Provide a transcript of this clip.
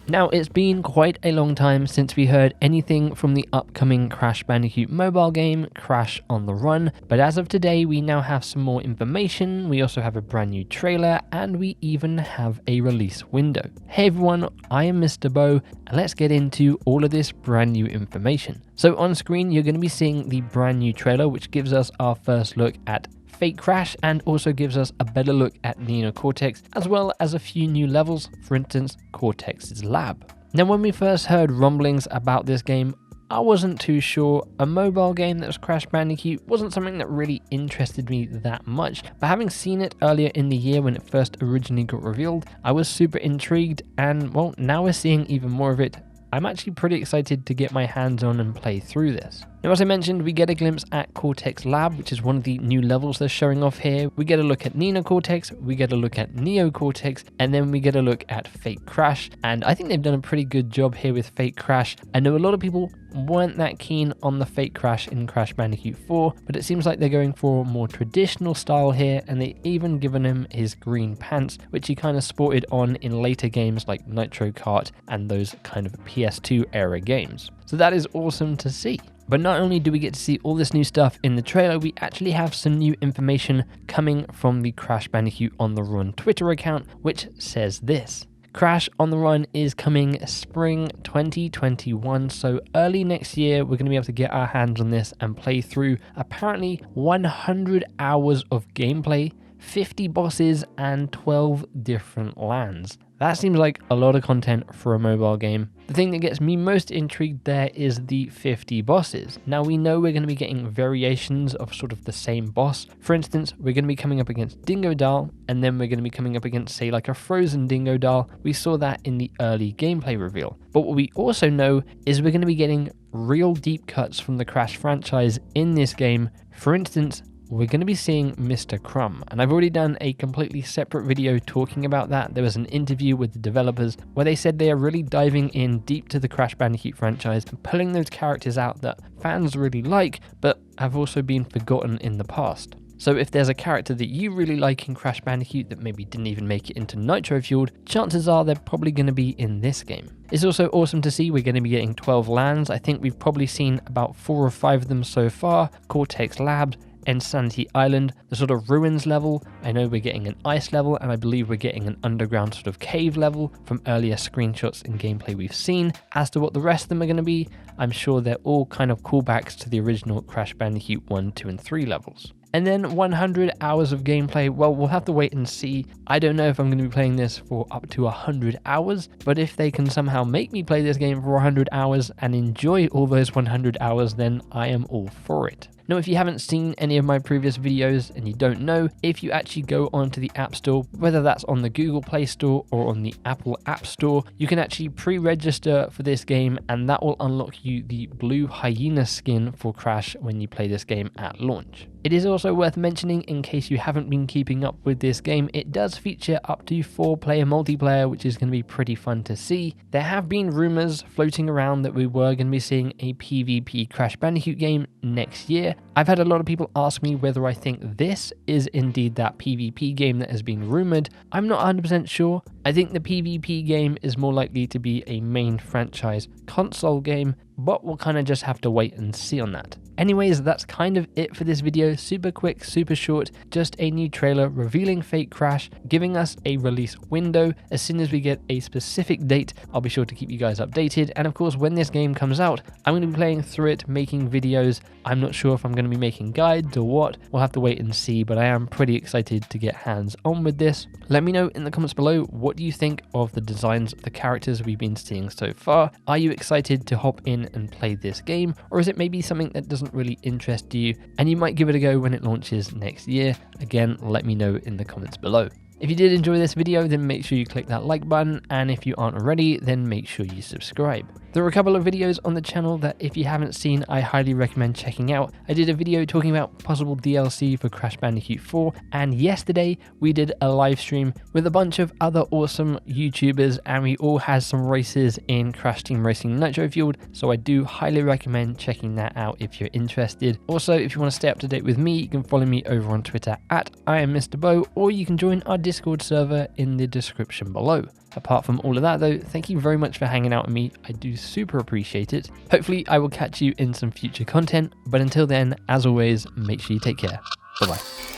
Now, it's been quite a long time since we heard anything from the upcoming Crash Bandicoot mobile game, Crash on the Run, but as of today, we now have some more information, we also have a brand new trailer, and we even have a release window. Hey everyone, I am MisterBo, and let's get into all of this brand new information. So on screen, you're going to be seeing the brand new trailer, which gives us our first look at Fake Crash and also gives us a better look at Nino Cortex, as well as a few new levels, for instance, Cortex's lab. Now, when we first heard rumblings about this game, I wasn't too sure. A mobile game that was Crash Bandicoot wasn't something that really interested me that much, but having seen it earlier in the year when it first originally got revealed, I was super intrigued, and well, now we're seeing even more of it. I'm actually pretty excited to get my hands on and play through this. Now, as I mentioned, we get a glimpse at Cortex Lab, which is one of the new levels they're showing off here. We get a look at Nino Cortex, we get a look at Neo Cortex, and then we get a look at Fake Crash. And I think they've done a pretty good job here with Fake Crash. I know a lot of people weren't that keen on the Fake Crash in Crash Bandicoot 4, but it seems like they're going for a more traditional style here, and they even given him his green pants, which he kind of sported on in later games like Nitro Kart and those kind of PS2 era games. So that is awesome to see. But not only do we get to see all this new stuff in the trailer, we actually have some new information coming from the Crash Bandicoot on the Run Twitter account, which says this. Crash on the Run is coming spring 2021, so early next year we're going to be able to get our hands on this and play through apparently 100 hours of gameplay, 50 bosses and 12 different lands. That seems like a lot of content for a mobile game. The thing that gets me most intrigued there is the 50 bosses. Now, we know we're going to be getting variations of sort of the same boss. For instance, we're going to be coming up against Dingodile, and then we're going to be coming up against, say, like a frozen Dingodile. We saw that in the early gameplay reveal. But what we also know is we're going to be getting real deep cuts from the Crash franchise in this game. For instance, we're going to be seeing Mr. Crumb, and I've already done a completely separate video talking about that. There was an interview with the developers where they said they are really diving in deep to the Crash Bandicoot franchise and pulling those characters out that fans really like, but have also been forgotten in the past. So if there's a character that you really like in Crash Bandicoot that maybe didn't even make it into Nitro Fueled, chances are they're probably going to be in this game. It's also awesome to see we're going to be getting 12 lands. I think we've probably seen about 4 or 5 of them so far. Cortex Labs, Insanity Island, the sort of ruins level. I know we're getting an ice level, and I believe we're getting an underground sort of cave level from earlier screenshots and gameplay we've seen. As to what the rest of them are going to be, I'm sure they're all kind of callbacks to the original Crash Bandicoot 1, 2, and 3 levels. And then 100 hours of gameplay, well, we'll have to wait and see. I don't know if I'm going to be playing this for up to 100 hours, but if they can somehow make me play this game for 100 hours and enjoy all those 100 hours, then I am all for it. Now, if you haven't seen any of my previous videos and you don't know, if you actually go onto the App Store, whether that's on the Google Play Store or on the Apple App Store, you can actually pre-register for this game, and that will unlock you the Blue Hyena skin for Crash when you play this game at launch. It is also worth mentioning, in case you haven't been keeping up with this game, it does feature up to 4-player multiplayer, which is going to be pretty fun to see. There have been rumors floating around that we were going to be seeing a PvP Crash Bandicoot game next year. I've had a lot of people ask me whether I think this is indeed that PvP game that has been rumored. I'm not 100% sure. I think the PvP game is more likely to be a main franchise console game, but we'll kind of just have to wait and see on that. Anyways, that's kind of it for this video. Super quick, super short, just a new trailer revealing Fake Crash, giving us a release window. As soon as we get a specific date, I'll be sure to keep you guys updated. And of course, when this game comes out, I'm going to be playing through it, making videos. I'm not sure if I'm going to be making guides or what. We'll have to wait and see, but I am pretty excited to get hands on with this. Let me know in the comments below, what do you think of the designs of the characters we've been seeing so far? Are you excited to hop in and play this game, or is it maybe something that doesn't really interest you and you might give it a go when it launches next year? Again, let me know in the comments below. If you did enjoy this video, then make sure you click that like button, and if you aren't already, then make sure you subscribe. There are a couple of videos on the channel that if you haven't seen, I highly recommend checking out. I did a video talking about possible DLC for Crash Bandicoot 4, and yesterday we did a live stream with a bunch of other awesome YouTubers, and we all had some races in Crash Team Racing Nitro Fueled, so I do highly recommend checking that out if you're interested. Also, if you want to stay up to date with me, you can follow me over on Twitter at I am MisterBo, or you can join our Discord server in the description below. Apart from all of that though, thank you very much for hanging out with me. I do super appreciate it. Hopefully I will catch you in some future content, but until then, as always, make sure you take care. Bye bye.